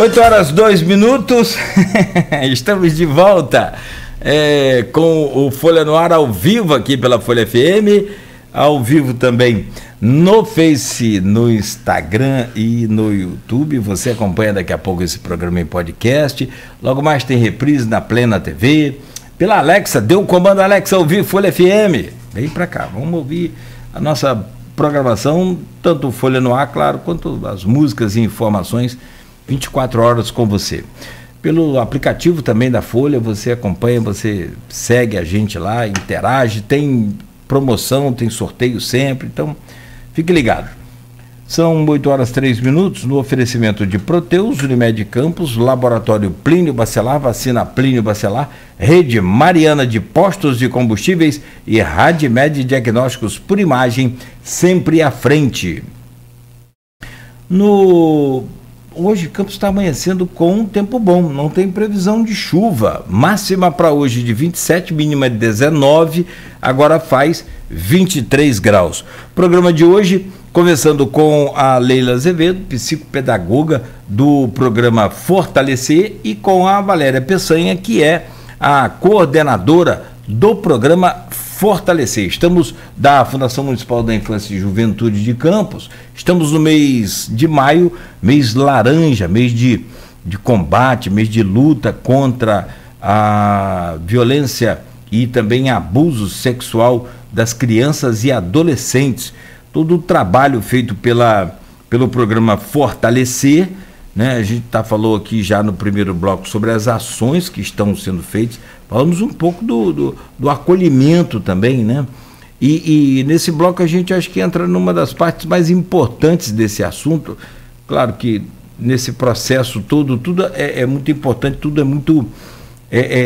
8h02. Estamos de volta com o Folha no Ar ao vivo aqui pela Folha FM, ao vivo também no Face, no Instagram e no YouTube. Você acompanha daqui a pouco esse programa em podcast. Logo mais tem reprise na Plena TV. Pela Alexa, dê o comando Alexa ouvir Folha FM. Vem pra cá, vamos ouvir a nossa programação, tanto o Folha no Ar, claro, quanto as músicas e informações 24 horas com você. Pelo aplicativo também da Folha, você acompanha, você segue a gente lá, interage, tem promoção, tem sorteio sempre, então fique ligado. São 8h03 no oferecimento de Proteus, Unimed Campos, Laboratório Plínio Bacelar, Vacina Plínio Bacelar, Rede Mariana de Postos de Combustíveis e Radmed Diagnósticos por Imagem, sempre à frente. Hoje Campos está amanhecendo com um tempo bom, não tem previsão de chuva. Máxima para hoje de 27, mínima de 19, agora faz 23 graus. Programa de hoje, conversando com a Leila Azevedo, psicopedagoga do programa Fortalecer, e com a Valéria Peçanha, que é a coordenadora do programa Fortalecer. Estamos da Fundação Municipal da Infância e Juventude de Campos, estamos no mês de maio, mês laranja, mês de combate, mês de luta contra a violência e também abuso sexual das crianças e adolescentes. Todo o trabalho feito pelo programa Fortalecer, né? A gente falou aqui já no primeiro bloco sobre as ações que estão sendo feitas, falamos um pouco do acolhimento também, né? E nesse bloco a gente acho que entra numa das partes mais importantes desse assunto. Claro que nesse processo todo, tudo é muito importante, tudo é muito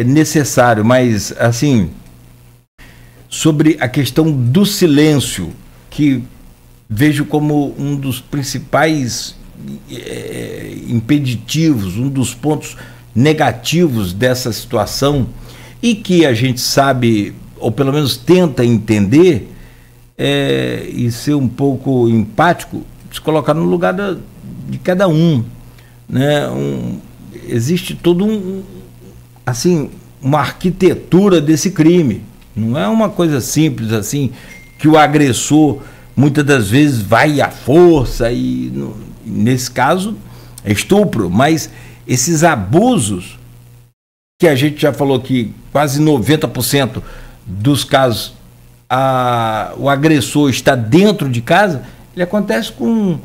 necessário, mas assim, sobre a questão do silêncio, que vejo como um dos principais impeditivos, um dos pontos negativos dessa situação, e que a gente sabe, ou pelo menos tenta entender, e ser um pouco empático, se colocar no lugar de cada um, né? Existe todo assim, uma arquitetura desse crime, não é uma coisa simples assim, que o agressor muitas das vezes vai à força e, nesse caso, é estupro, mas esses abusos, que a gente já falou que quase 90% dos casos o agressor está dentro de casa, ele começa com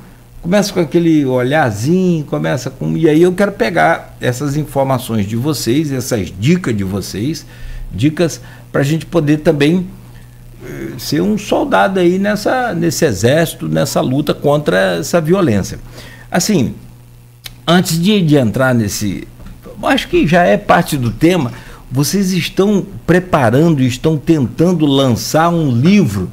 aquele olharzinho, e aí eu quero pegar essas informações de vocês, essas dicas de vocês, dicas para a gente poder também ser um soldado aí nesse exército, nessa luta contra essa violência. Assim, antes de entrar acho que já é parte do tema, vocês estão preparando, estão tentando lançar um livro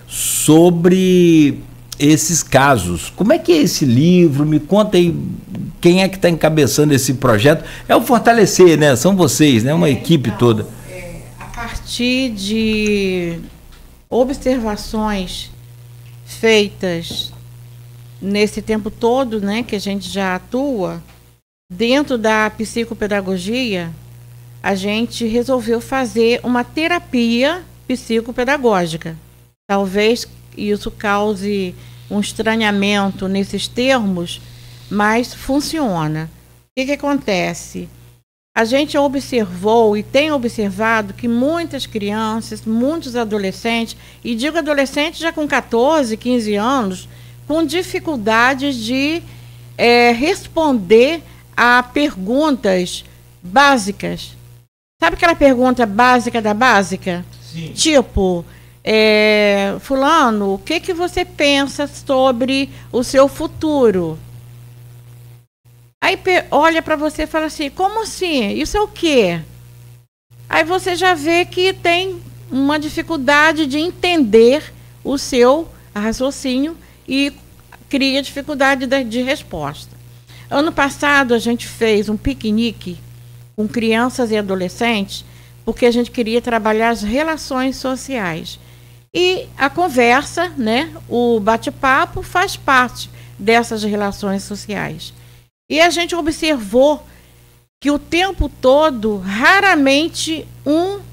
sobre esses casos. Como é que é esse livro? Me conta aí, quem é que está encabeçando esse projeto? É o Fortalecer, né? São vocês, né? Uma equipe toda. A partir de observações feitas nesse tempo todo, né, que a gente já atua dentro da psicopedagogia, a gente resolveu fazer uma terapia psicopedagógica. Talvez isso cause um estranhamento nesses termos, mas funciona. O que acontece? A gente observou e tem observado que muitas crianças, muitos adolescentes, e digo adolescentes já com 14, 15 anos, com dificuldades de responder a perguntas básicas. Sabe aquela pergunta básica da básica? Sim. Tipo, fulano, o que você pensa sobre o seu futuro? Aí olha para você e fala assim, como assim? Isso é o quê? Aí você já vê que tem uma dificuldade de entender o seu raciocínio e cria dificuldade de resposta. Ano passado a gente fez um piquenique com crianças e adolescentes, porque a gente queria trabalhar as relações sociais. E a conversa, né, o bate-papo faz parte dessas relações sociais. E a gente observou que o tempo todo, raramente,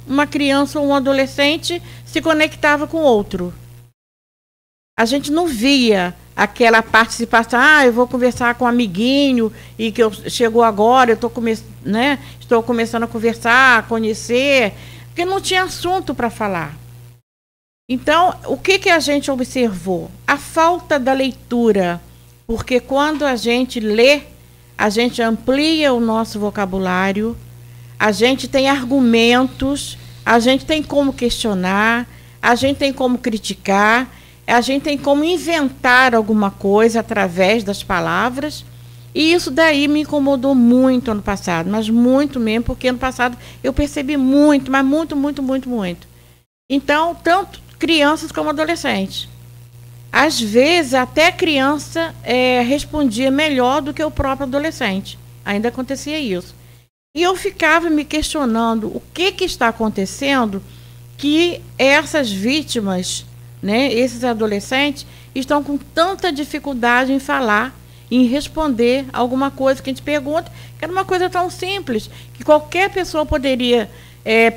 uma criança ou um adolescente se conectava com o outro. A gente não via aquela participação, eu vou conversar com um amiguinho, e que chegou agora, estou começando a conversar, a conhecer, porque não tinha assunto para falar. Então, o que a gente observou? A falta da leitura, porque quando a gente lê, a gente amplia o nosso vocabulário, a gente tem argumentos, a gente tem como questionar, a gente tem como criticar, a gente tem como inventar alguma coisa através das palavras. E isso daí me incomodou muito ano passado, mas muito mesmo, porque ano passado eu percebi muito, mas muito, muito, muito, muito. Então, tanto crianças como adolescentes. Às vezes, até a criança respondia melhor do que o próprio adolescente. Ainda acontecia isso. E eu ficava me questionando o que está acontecendo que essas vítimas, esses adolescentes, estão com tanta dificuldade em falar, em responder alguma coisa que a gente pergunta, que era uma coisa tão simples, que qualquer pessoa poderia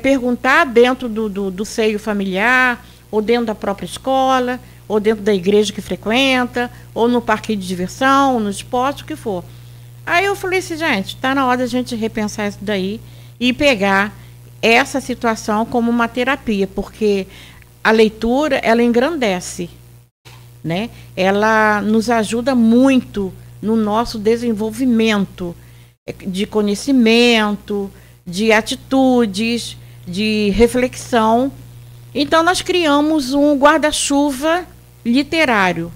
perguntar dentro do seio familiar, ou dentro da própria escola, ou dentro da igreja que frequenta, ou no parque de diversão, no esporte, o que for. Aí eu falei assim, gente, está na hora da gente repensar isso daí e pegar essa situação como uma terapia, porque a leitura, ela engrandece, Ela nos ajuda muito no nosso desenvolvimento de conhecimento, de atitudes, de reflexão. Então, nós criamos um guarda-chuva literário.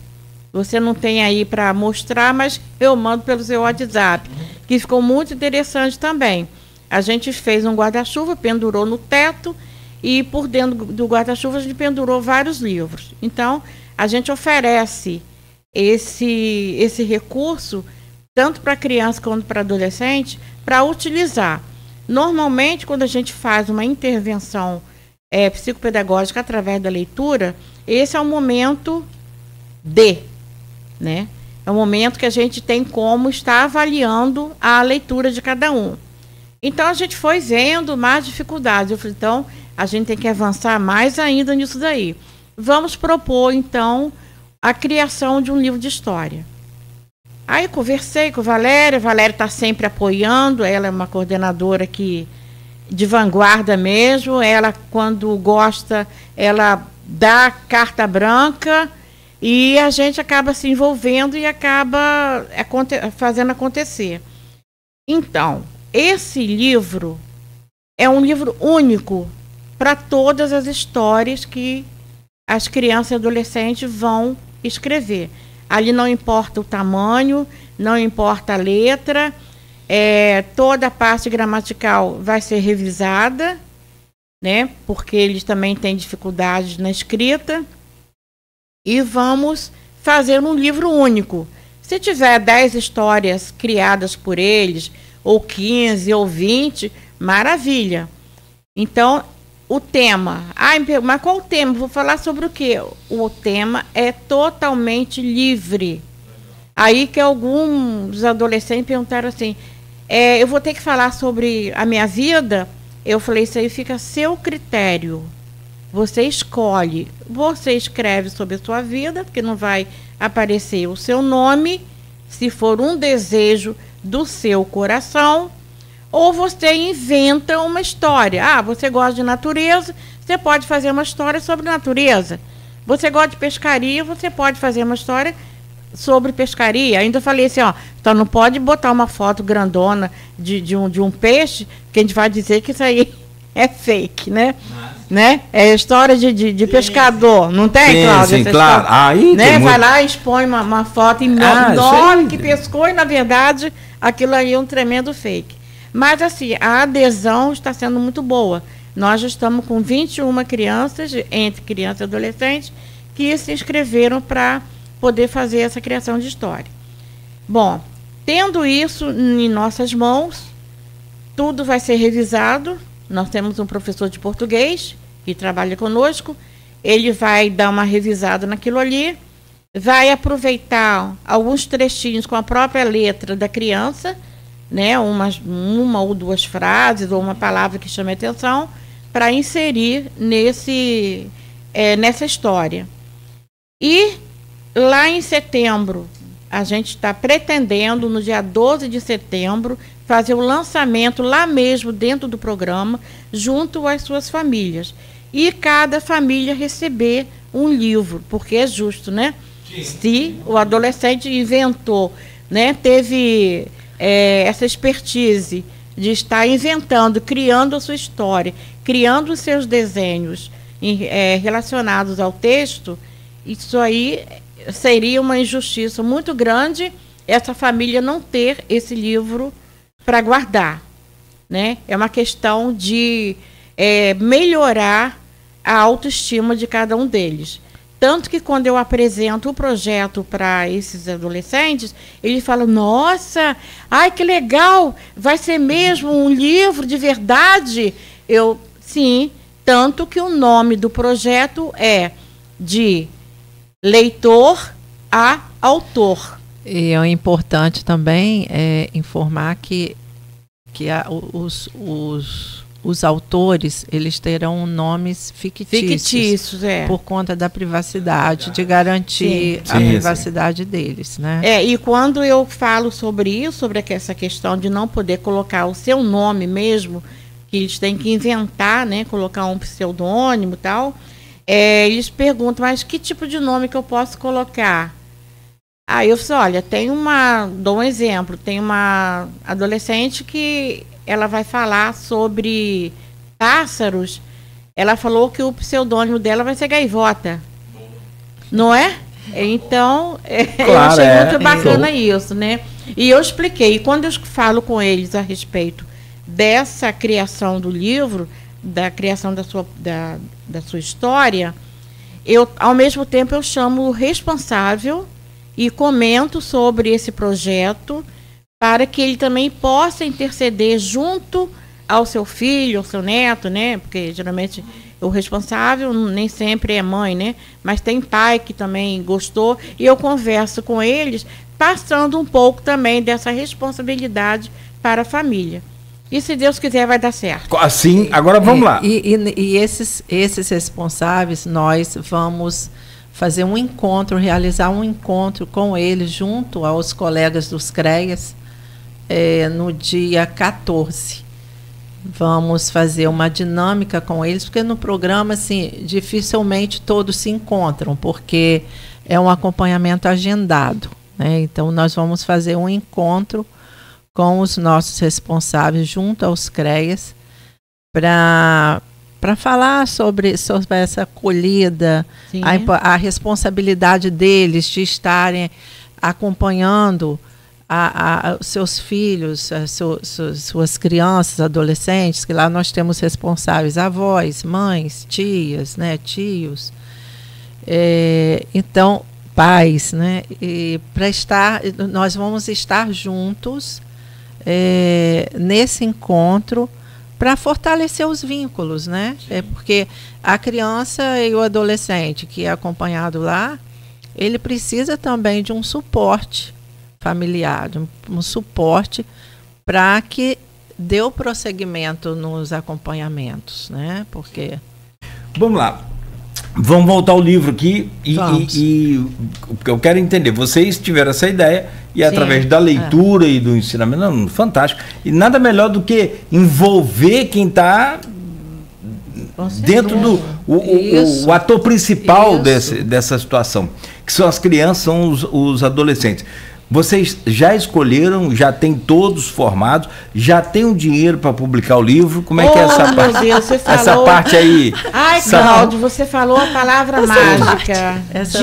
Você não tem aí para mostrar, mas eu mando pelo seu WhatsApp, que ficou muito interessante também. A gente fez um guarda-chuva, pendurou no teto, e por dentro do guarda-chuva a gente pendurou vários livros. Então, a gente oferece esse recurso, tanto para criança quanto para adolescente, para utilizar. Normalmente, quando a gente faz uma intervenção psicopedagógica através da leitura, esse é o momento é o momento que a gente tem como estar avaliando a leitura de cada um. Então, a gente foi vendo mais dificuldades. Eu falei, então, a gente tem que avançar mais ainda nisso daí. Vamos propor, então, a criação de um livro de história. Aí, conversei com a Valéria está sempre apoiando, ela é uma coordenadora de vanguarda mesmo, ela, quando gosta, ela dá carta branca, e a gente acaba se envolvendo e acaba fazendo acontecer. Então, esse livro é um livro único para todas as histórias que as crianças e adolescentes vão escrever. Ali não importa o tamanho, não importa a letra, toda a parte gramatical vai ser revisada, porque eles também têm dificuldades na escrita. E vamos fazer um livro único. Se tiver 10 histórias criadas por eles, ou 15, ou 20, maravilha. Então, o tema. Mas qual o tema? Vou falar sobre o quê? O tema é totalmente livre. Aí que alguns adolescentes perguntaram assim, eu vou ter que falar sobre a minha vida? Eu falei, isso aí fica a seu critério. Você escolhe, você escreve sobre a sua vida, porque não vai aparecer o seu nome, se for um desejo do seu coração, ou você inventa uma história. Você gosta de natureza, você pode fazer uma história sobre natureza. Você gosta de pescaria, você pode fazer uma história sobre pescaria. Ainda falei assim, então não pode botar uma foto grandona de um peixe, que a gente vai dizer que isso aí é fake, É história de pescador, não tem, Cláudia? Sim, claro. Aí vai lá e expõe uma foto enorme que pescou, e na verdade aquilo aí é um tremendo fake. Mas assim, a adesão está sendo muito boa. Nós já estamos com 21 crianças, entre crianças e adolescentes, que se inscreveram para poder fazer essa criação de história. Bom, tendo isso em nossas mãos, tudo vai ser revisado. Nós temos um professor de português que trabalha conosco, ele vai dar uma revisada naquilo ali, vai aproveitar alguns trechinhos com a própria letra da criança, né, uma ou duas frases ou uma palavra que chame a atenção, para inserir nessa história. E lá em setembro, a gente está pretendendo, no dia 12 de setembro, fazer o lançamento lá mesmo dentro do programa, junto às suas famílias. E cada família receber um livro, porque é justo, né? Sim. Se o adolescente inventou, né, teve essa expertise de estar inventando, criando a sua história, criando os seus desenhos relacionados ao texto, isso aí seria uma injustiça muito grande essa família não ter esse livro para guardar, né? É uma questão de melhorar a autoestima de cada um deles. Tanto que quando eu apresento o projeto para esses adolescentes, eles falam, nossa, ai que legal, vai ser mesmo um livro de verdade? Sim, tanto que o nome do projeto é de leitor a autor. E é importante também informar que os autores, eles terão nomes fictícios por conta da privacidade, de garantir a privacidade deles, né? E quando eu falo sobre isso, sobre essa questão de não poder colocar o seu nome mesmo, que eles têm que inventar, né, colocar um pseudônimo e tal, eles perguntam, mas que tipo de nome que eu posso colocar? Aí eu falo, olha, dou um exemplo, tem uma adolescente que ela vai falar sobre pássaros, ela falou que o pseudônimo dela vai ser Gaivota, não é? Então, claro, eu achei muito bacana isso, né? E eu expliquei, e quando eu falo com eles a respeito dessa criação do livro, da criação da sua história, ao mesmo tempo eu chamo o responsável e comento sobre esse projeto para que ele também possa interceder junto ao seu filho, ao seu neto, né? Porque geralmente o responsável nem sempre é mãe, né? Mas tem pai que também gostou, e eu converso com eles, passando um pouco também dessa responsabilidade para a família. E se Deus quiser, vai dar certo. Assim, agora vamos lá. E esses responsáveis, nós vamos fazer um encontro, realizar um encontro com eles, junto aos colegas dos CREAS, no dia 14. Vamos fazer uma dinâmica com eles, porque no programa, assim, dificilmente todos se encontram, porque é um acompanhamento agendado, né? Então, nós vamos fazer um encontro com os nossos responsáveis junto aos CREAS para falar sobre essa acolhida, a responsabilidade deles de estarem acompanhando os seus filhos, suas crianças, adolescentes, que lá nós temos responsáveis, avós, mães, tias, né, tios, então pais, né, e nós vamos estar juntos nesse encontro para fortalecer os vínculos, né? Porque a criança e o adolescente que é acompanhado lá, ele precisa também de um suporte familiar, um suporte para que dê o prosseguimento nos acompanhamentos, né? Porque... Vamos lá. Vamos voltar ao livro aqui e eu quero entender. Vocês tiveram essa ideia e através da leitura e do ensinamento, fantástico. E nada melhor do que envolver quem está dentro do o ator principal dessa situação, que são as crianças, são os adolescentes. Vocês já escolheram, já tem todos formados, já tem o dinheiro para publicar o livro? Como é que é essa parte? Meu Deus, você falou... Essa parte aí. Ai, Cláudio, você falou a palavra mágica. Essa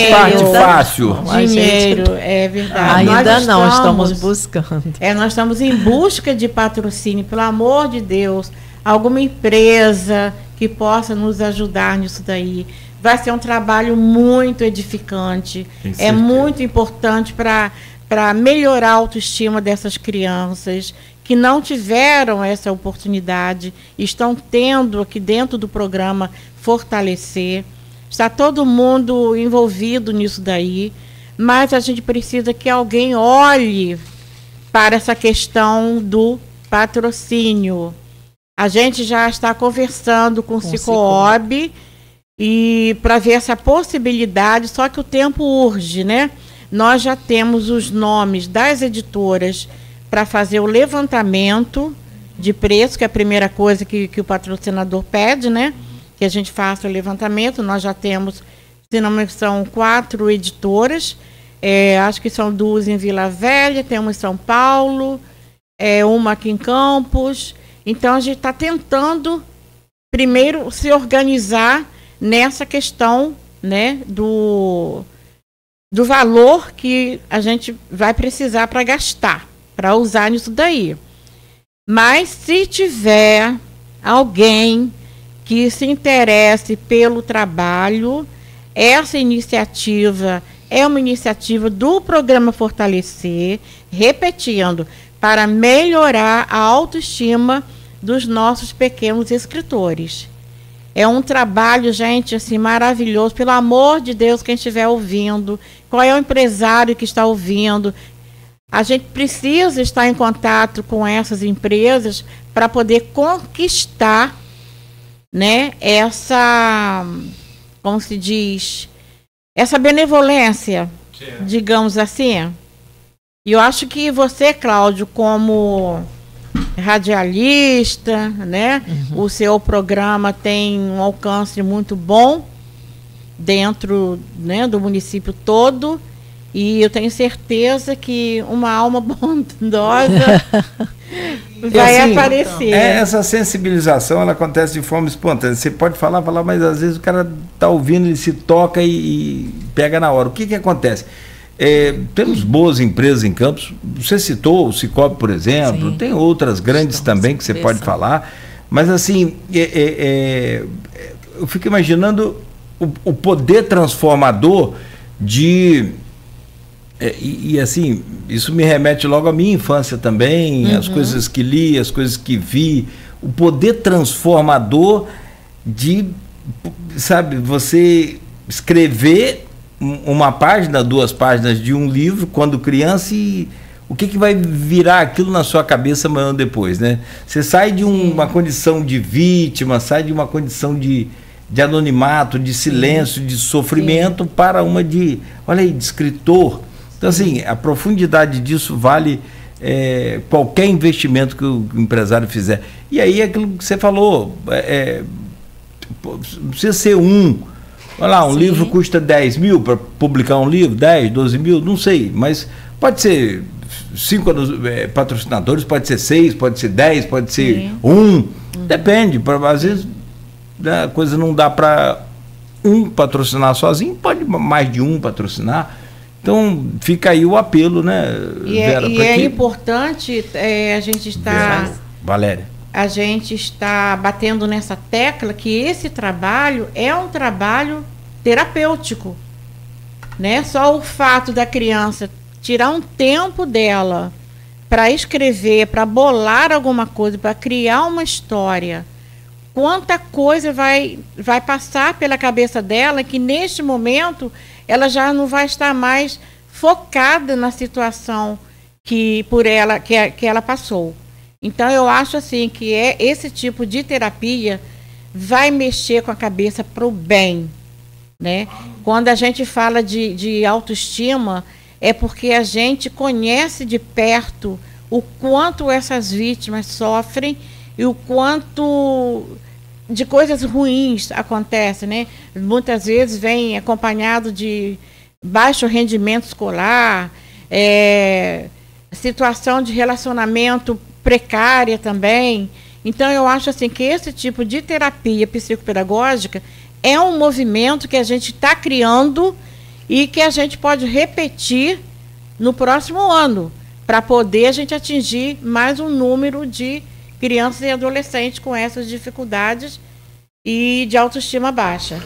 parte fácil. Dinheiro, é verdade. Ainda não, estamos buscando. Nós estamos em busca de patrocínio, pelo amor de Deus. Alguma empresa que possa nos ajudar nisso daí. Vai ser um trabalho muito edificante, muito importante para melhorar a autoestima dessas crianças que não tiveram essa oportunidade, estão tendo aqui dentro do programa fortalecer. está todo mundo envolvido nisso daí, mas a gente precisa que alguém olhe para essa questão do patrocínio. A gente já está conversando com o Cicobi e para ver essa possibilidade, só que o tempo urge, né? Nós já temos os nomes das editoras para fazer o levantamento de preço, que é a primeira coisa que o patrocinador pede, né? Que a gente faça o levantamento. Nós já temos, se não me engano, são 4 editoras, acho que são 2 em Vila Velha, tem uma em São Paulo, uma aqui em Campos. Então, a gente está tentando, primeiro, se organizar nessa questão, né, do valor que a gente vai precisar para gastar, para usar nisso daí. Mas, se tiver alguém que se interesse pelo trabalho, essa iniciativa é uma iniciativa do Programa Fortalecer, repetindo, para melhorar a autoestima dos nossos pequenos escritores. É um trabalho, gente, assim, maravilhoso. Pelo amor de Deus, quem estiver ouvindo, qual é o empresário que está ouvindo? A gente precisa estar em contato com essas empresas para poder conquistar, né, essa, como se diz, essa benevolência, digamos assim. E eu acho que você, Cláudio, como radialista, né, o seu programa tem um alcance muito bom dentro, né, do município todo, e eu tenho certeza que uma alma bondosa vai assim, aparecer. Essa sensibilização, ela acontece de forma espontânea. Você pode falar, mas às vezes o cara está ouvindo, ele se toca e pega na hora. O que acontece? Temos boas empresas em Campos. Você citou o Cicobi, por exemplo. Sim. Tem outras grandes também que você pode falar. Mas assim, eu fico imaginando o poder transformador de... E assim, isso me remete logo à minha infância também, as coisas que li, as coisas que vi, o poder transformador de, sabe, você escrever uma página, 2 páginas de um livro quando criança, e o que vai virar aquilo na sua cabeça amanhã ou depois, né? Você sai de uma condição de vítima, sai de uma condição de anonimato, de silêncio, de sofrimento, para uma de, olha aí, de escritor. Então, assim, a profundidade disso vale qualquer investimento que o empresário fizer. E aí, aquilo que você falou, não precisa ser olha lá, um livro custa 10 mil para publicar um livro, 10, 12 mil, não sei, mas pode ser 5 patrocinadores, pode ser 6, pode ser 10, pode ser 1, depende, às vezes, né, a coisa não dá para patrocinar sozinho, pode mais de patrocinar. Então, fica aí o apelo, né, Vera? E é importante a gente estar... Valéria. A gente está batendo nessa tecla que esse trabalho é um trabalho terapêutico, né? Só o fato da criança tirar um tempo dela para escrever, para bolar alguma coisa, para criar uma história, quanta coisa vai passar pela cabeça dela que neste momento ela já não vai estar mais focada na situação que ela passou. Então, eu acho assim que esse tipo de terapia vai mexer com a cabeça para o bem, né? Quando a gente fala de autoestima, é porque a gente conhece de perto o quanto essas vítimas sofrem e o quanto de coisas ruins acontecem, né? Muitas vezes vem acompanhado de baixo rendimento escolar, situação de relacionamento precária também. Então, eu acho assim que esse tipo de terapia psicopedagógica é um movimento que a gente está criando e que a gente pode repetir no próximo ano, para poder a gente atingir mais um número de crianças e adolescentes com essas dificuldades e de autoestima baixa.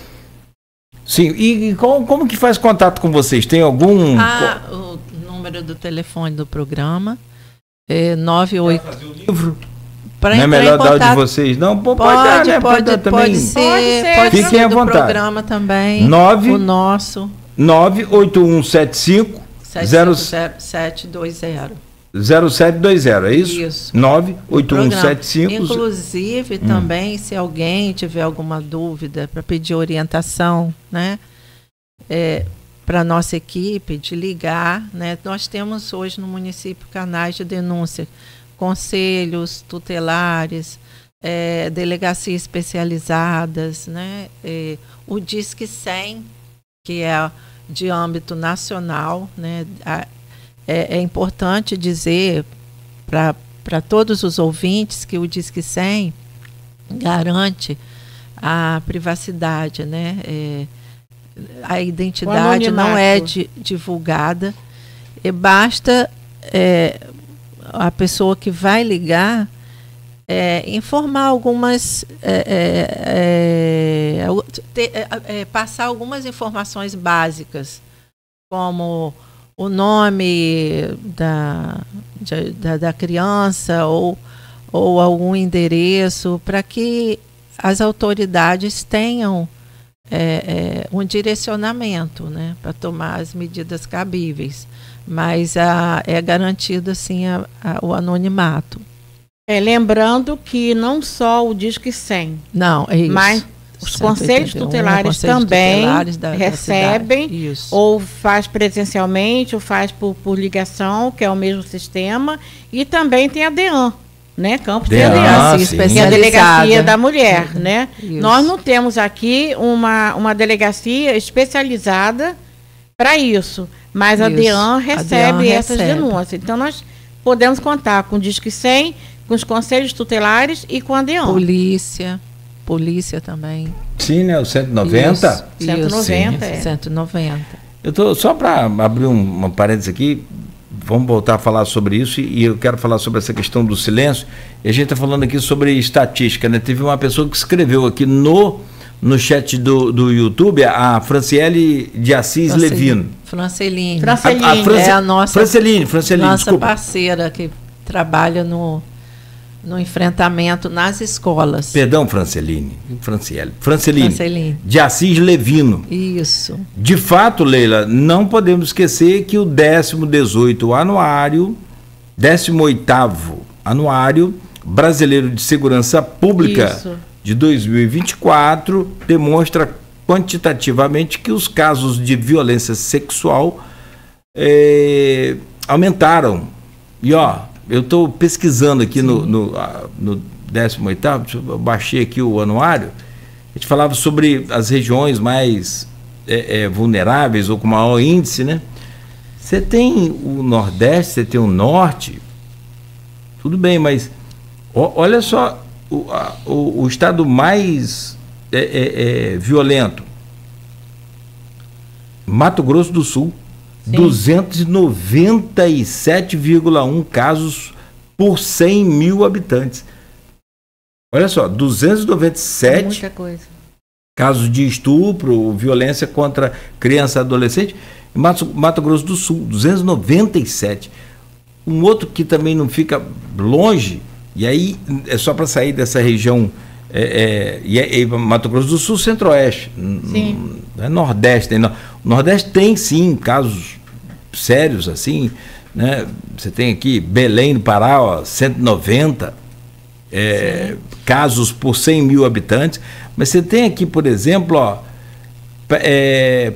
Sim, e como que faz contato com vocês? Tem algum... O número do telefone do programa é 98... Fazer o livro? Para não é melhor dar o de contato, vocês? Não, pode dar, né? pode dar também. Pode ser Fiquem à do vontade. programa também. O nosso 98175 0720. 0720, é isso? Isso. 98175. Inclusive, também, se alguém tiver alguma dúvida para pedir orientação, né? Para a nossa equipe, de ligar, né? Nós temos hoje no município canais de denúncia, conselhos tutelares, delegacias especializadas, né? O Disque 100, que é de âmbito nacional, né? É importante dizer para todos os ouvintes que o Disque 100 garante a privacidade, né? A identidade não é divulgada, e basta a pessoa que vai ligar informar algumas passar algumas informações básicas, como o nome da criança ou algum endereço, para que as autoridades tenham um direcionamento, né, para tomar as medidas cabíveis, mas é garantido assim o anonimato. Lembrando que não só o Disque 100, não, é isso. Mas os conselhos tutelares também recebem, ou faz presencialmente, ou faz por ligação, que é o mesmo sistema, e também tem a DEAN, né? Campos de Delegacia, que é a Delegacia da Mulher, né? Isso. Nós não temos aqui uma delegacia especializada para isso, mas a DEAN recebe essas denúncias. Então, nós podemos contar com o Disque 100, com os conselhos tutelares e com a DEAN. Polícia também. Sim, né? O 190? Isso, 190, 190. Eu tô só para abrir uma parênteses aqui, vamos voltar a falar sobre isso, e eu quero falar sobre essa questão do silêncio. E a gente está falando aqui sobre estatística, né? Teve uma pessoa que escreveu aqui no chat do YouTube, a Franciele de Assis Levino. Franceline. É a nossa, Franceline, nossa desculpa. Parceira que trabalha no enfrentamento nas escolas. Perdão, Franceline de Assis Levino. Isso. De fato, Leila, não podemos esquecer que o 18º Anuário Brasileiro de Segurança Pública de 2024 demonstra quantitativamente que os casos de violência sexual aumentaram. E eu estou pesquisando aqui no 18º, eu baixei aqui o anuário, a gente falava sobre as regiões mais vulneráveis ou com maior índice, né? Você tem o Nordeste, você tem o Norte, tudo bem, mas olha só o estado mais violento, Mato Grosso do Sul. 297,1 casos por 100 mil habitantes. Olha só, 297 muita coisa. Casos de estupro, violência contra criança e adolescente. Em Mato Grosso do Sul, 297. Um outro que também não fica longe, e aí é só para sair dessa região, Mato Grosso do Sul, Centro-Oeste. Sim. Não é Nordeste. O Nordeste tem sim casos sérios assim, né? Você tem aqui Belém do Pará, 190 casos por 100 mil habitantes, mas você tem aqui, por exemplo,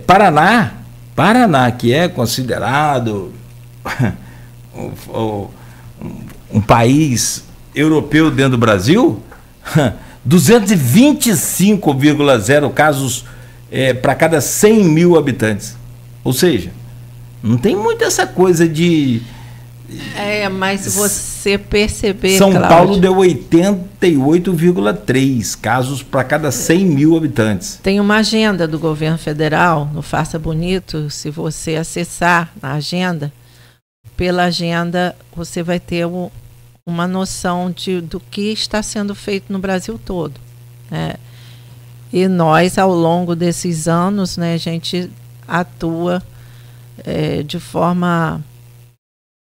Paraná, que é considerado um país europeu dentro do Brasil, 225,0 casos para cada 100 mil habitantes. Ou seja, não tem muito essa coisa de... mas você perceber, São Cláudio, Paulo deu 88,3 casos para cada 100 mil habitantes. Tem uma agenda do governo federal, no Faça Bonito, se você acessar a agenda, pela agenda você vai ter uma noção do que está sendo feito no Brasil todo, né? E nós, ao longo desses anos, né, a gente atua de forma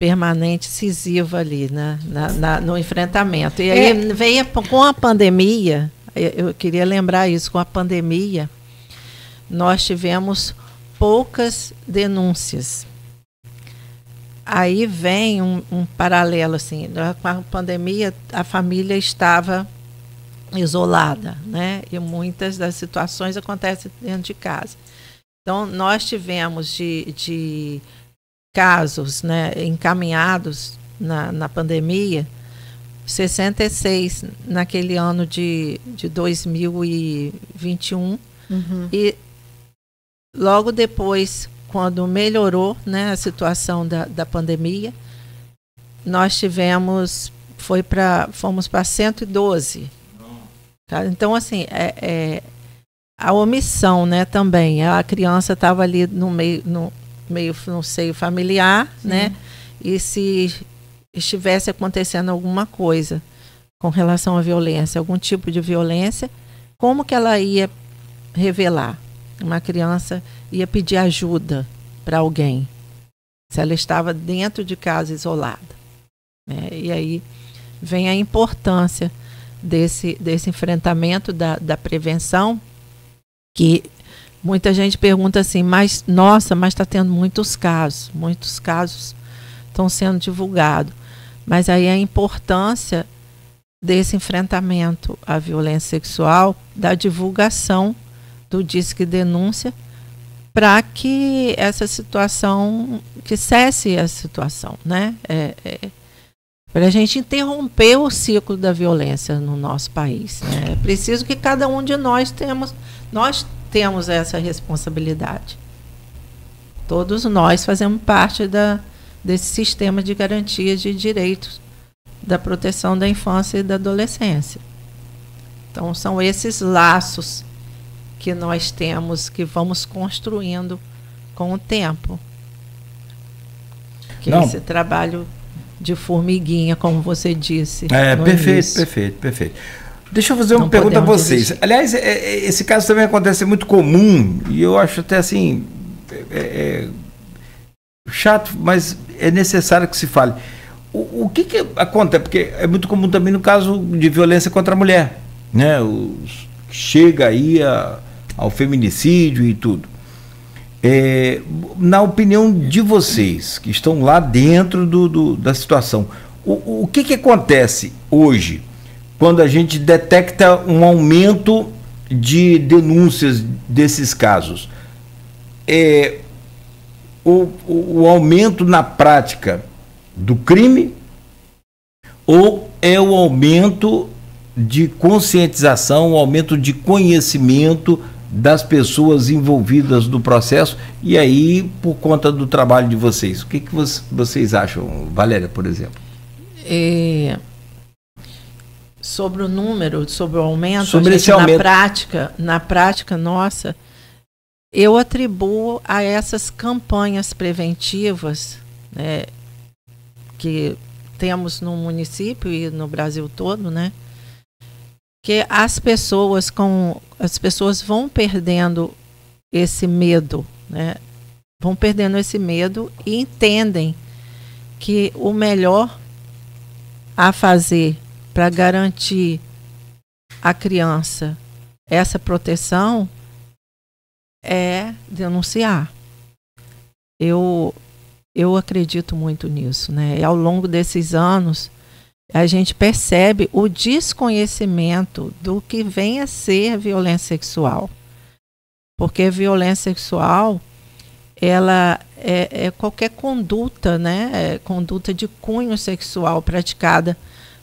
permanente, incisiva ali, né, no enfrentamento. E aí veio com a pandemia, eu queria lembrar isso, com a pandemia, nós tivemos poucas denúncias. Aí vem um paralelo, assim, com a pandemia, a família estava isolada, né? E muitas das situações acontecem dentro de casa. Então, nós tivemos de casos, né, encaminhados na pandemia, 66 naquele ano de 2021. E logo depois, quando melhorou, né, a situação da pandemia, nós fomos para 112. Tá? Então, assim, a omissão, né, também. A criança estava ali no seio familiar, né? E se estivesse acontecendo alguma coisa com relação à violência, algum tipo de violência, como que ela ia revelar? Uma criança ia pedir ajuda para alguém, se ela estava dentro de casa isolada, né? E aí vem a importância desse enfrentamento, da prevenção, que muita gente pergunta assim, mas está tendo muitos casos estão sendo divulgados. Mas aí a importância desse enfrentamento à violência sexual, da divulgação do Disque Denúncia, para que essa situação, que cesse a situação, né? Para a gente interromper o ciclo da violência no nosso país, né? É preciso que cada um de nós temos essa responsabilidade. Todos nós fazemos parte desse sistema de garantia de direitos da proteção da infância e da adolescência. Então, são esses laços que nós temos, que vamos construindo com o tempo. Esse trabalho de formiguinha, como você disse. Perfeito. Deixa eu fazer uma pergunta a vocês. Desistir. Aliás, esse caso também acontece muito comum, e eu acho até assim, chato, mas é necessário que se fale. O que acontece? Porque é muito comum também no caso de violência contra a mulher, né? Chega aí ao feminicídio e tudo. Na opinião de vocês, que estão lá dentro da situação, o que acontece hoje quando a gente detecta um aumento de denúncias desses casos? O aumento na prática do crime, ou é o aumento de conscientização, o aumento de conhecimento das pessoas envolvidas no processo, e aí por conta do trabalho de vocês? O que vocês acham, Valéria, por exemplo? Sobre o número, sobre o aumento, sobre esse aumento. Na prática nossa, eu atribuo a essas campanhas preventivas, né, que temos no município e no Brasil todo, né, que as pessoas vão perdendo esse medo, né, e entendem que o melhor a fazer para garantir à criança essa proteção é denunciar. Eu acredito muito nisso, né? E ao longo desses anos, a gente percebe o desconhecimento do que vem a ser violência sexual. Porque violência sexual, ela é qualquer conduta, né? Conduta de cunho sexual praticada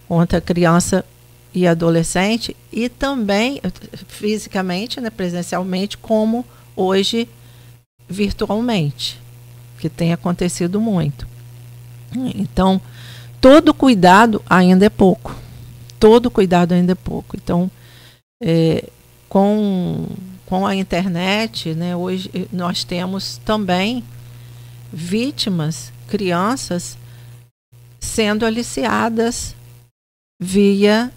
contra criança e adolescente, e também fisicamente, né, presencialmente, como hoje virtualmente, que tem acontecido muito. Então, todo cuidado ainda é pouco. Então, com a internet, né, hoje nós temos também vítimas, crianças, sendo aliciadas via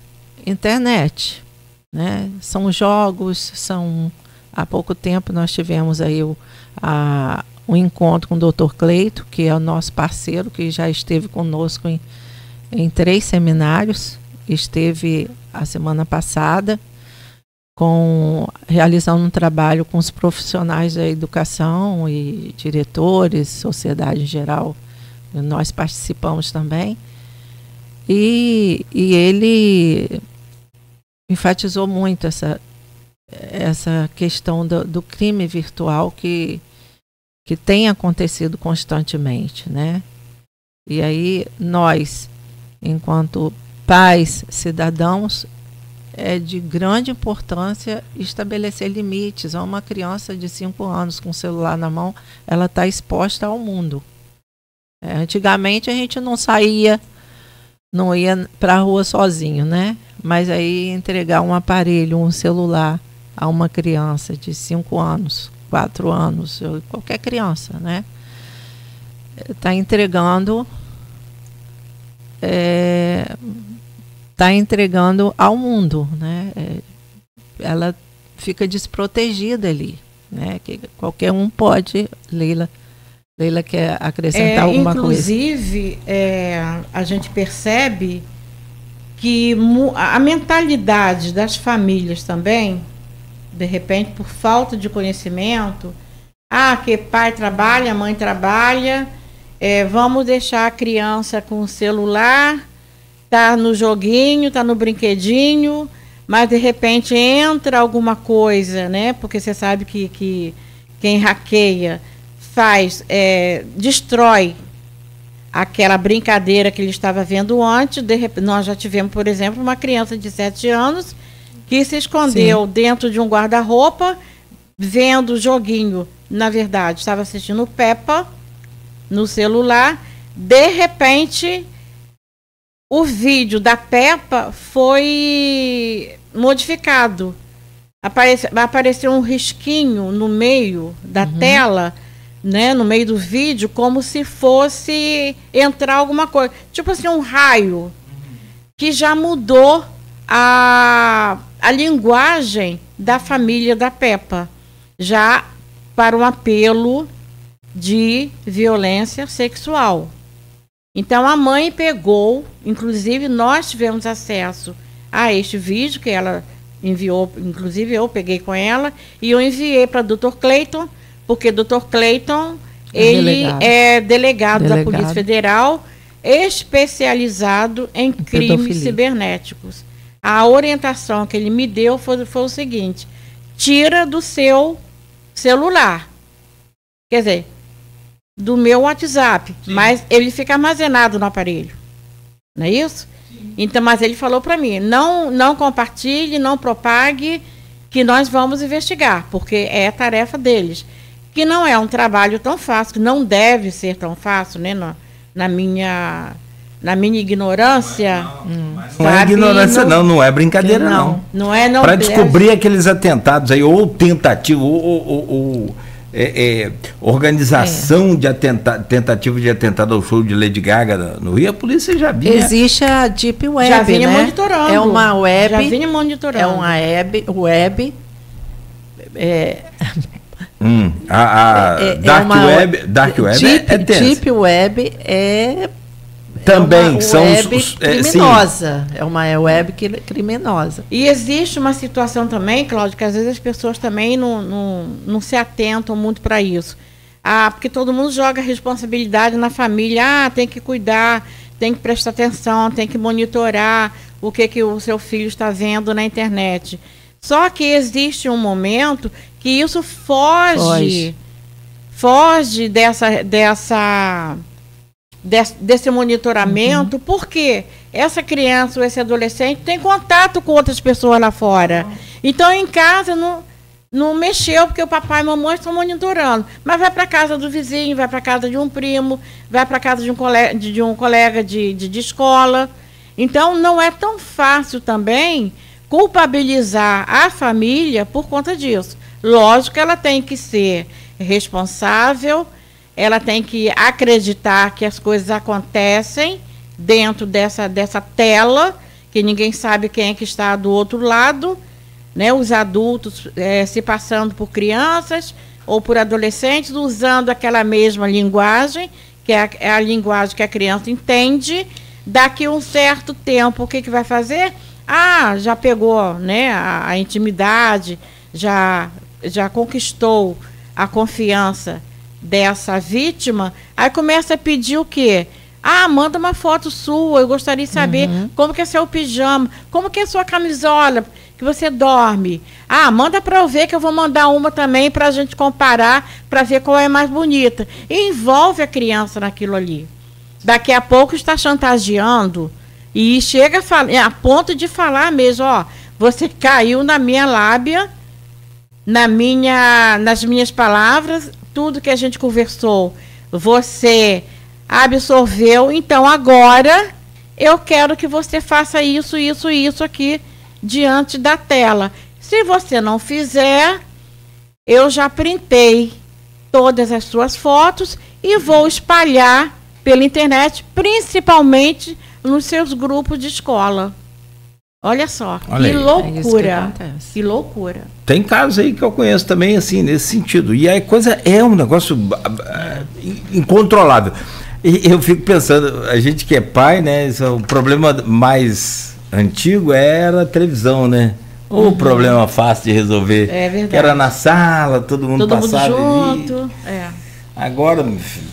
internet, né? São jogos, há pouco tempo nós tivemos aí o um encontro com o Dr. Cleito, que é o nosso parceiro, que já esteve conosco em 3 seminários. Esteve a semana passada realizando um trabalho com os profissionais da educação e diretores, sociedade em geral. Nós participamos também. E ele enfatizou muito essa questão do crime virtual que tem acontecido constantemente, né? E aí nós, enquanto pais, cidadãos, é de grande importância estabelecer limites. A uma criança de 5 anos com o celular na mão, ela está exposta ao mundo. Antigamente a gente não ia para a rua sozinho, né? Mas aí entregar um aparelho, um celular a uma criança de 5 anos, 4 anos, qualquer criança, né? Está entregando ao mundo, né? Ela fica desprotegida ali, né? Que qualquer um pode. Leila quer acrescentar alguma inclusive, coisa? A gente percebe que a mentalidade das famílias também, de repente, por falta de conhecimento, que pai trabalha, mãe trabalha, vamos deixar a criança com o celular, tá no joguinho, tá no brinquedinho, mas de repente entra alguma coisa, né? Porque você sabe que quem hackeia destrói aquela brincadeira que ele estava vendo antes. Nós já tivemos, por exemplo, uma criança de 7 anos que se escondeu dentro de um guarda-roupa, vendo o joguinho. Na verdade, estava assistindo Peppa no celular. De repente, o vídeo da Peppa foi modificado. Apareceu um risquinho no meio da tela, né, no meio do vídeo, como se fosse entrar alguma coisa. Tipo assim, um raio que já mudou a linguagem da família da Peppa, já para um apelo de violência sexual. Então a mãe pegou, inclusive nós tivemos acesso a este vídeo que ela enviou, inclusive eu peguei com ela e eu enviei para o Dr. Cleiton, porque o Dr. Cleiton, ele é delegado da Polícia Federal, especializado em crimes cibernéticos. A orientação que ele me deu foi o seguinte: tira do seu celular, quer dizer, do meu WhatsApp, mas ele fica armazenado no aparelho, não é isso? Então, mas ele falou para mim, não compartilhe, não propague, que nós vamos investigar, porque é tarefa deles, que não é um trabalho tão fácil, que não deve ser tão fácil, né? Na minha ignorância. Não é ignorância, não é brincadeira, não. Não é, não. Para descobrir aqueles atentados aí, ou tentativa, ou organização de tentativa de atentado ao show de Lady Gaga no Rio, a polícia já vinha. Existe a Deep Web, já vinha monitorando. É uma web. Já vinha monitorando. É uma web. Dark Web é tensa. Deep Web também são criminosa. É uma web criminosa. E existe uma situação também, Cláudio, que às vezes as pessoas também não se atentam muito para isso. Porque todo mundo joga responsabilidade na família. Tem que cuidar, tem que prestar atenção, tem que monitorar o que o seu filho está vendo na internet. Só que existe um momento que isso foge desse monitoramento, porque essa criança ou esse adolescente tem contato com outras pessoas lá fora. Então, em casa, não mexeu, porque o papai e a mamãe estão monitorando. Mas vai para casa do vizinho, vai para casa de um primo, vai para casa de um colega de escola. Então, não é tão fácil também culpabilizar a família por conta disso. Lógico que ela tem que ser responsável, ela tem que acreditar que as coisas acontecem dentro dessa tela, que ninguém sabe quem é que está do outro lado, né? Os adultos se passando por crianças, ou por adolescentes, usando aquela mesma linguagem, que é a linguagem que a criança entende. Daqui um certo tempo, o que vai fazer? Já pegou, né, a intimidade, já conquistou a confiança dessa vítima, aí começa a pedir o quê? Manda uma foto sua, eu gostaria de saber como que é seu pijama, como que é sua camisola que você dorme. Manda para eu ver, que eu vou mandar uma também para a gente comparar, para ver qual é mais bonita. E envolve a criança naquilo ali. Daqui a pouco está chantageando e chega a ponto de falar mesmo, você caiu na minha lábia, nas minhas palavras, tudo que a gente conversou, você absorveu, então agora eu quero que você faça isso, isso e isso aqui diante da tela. Se você não fizer, eu já printei todas as suas fotos e vou espalhar pela internet, principalmente nos seus grupos de escola. Olha só, que loucura. Que loucura. Tem casos aí que eu conheço também, assim, nesse sentido. E a coisa é um negócio incontrolável. E eu fico pensando, a gente que é pai, né? O problema mais antigo era a televisão, né? O problema fácil de resolver. É verdade. Que era na sala, todo mundo passava junto. Agora,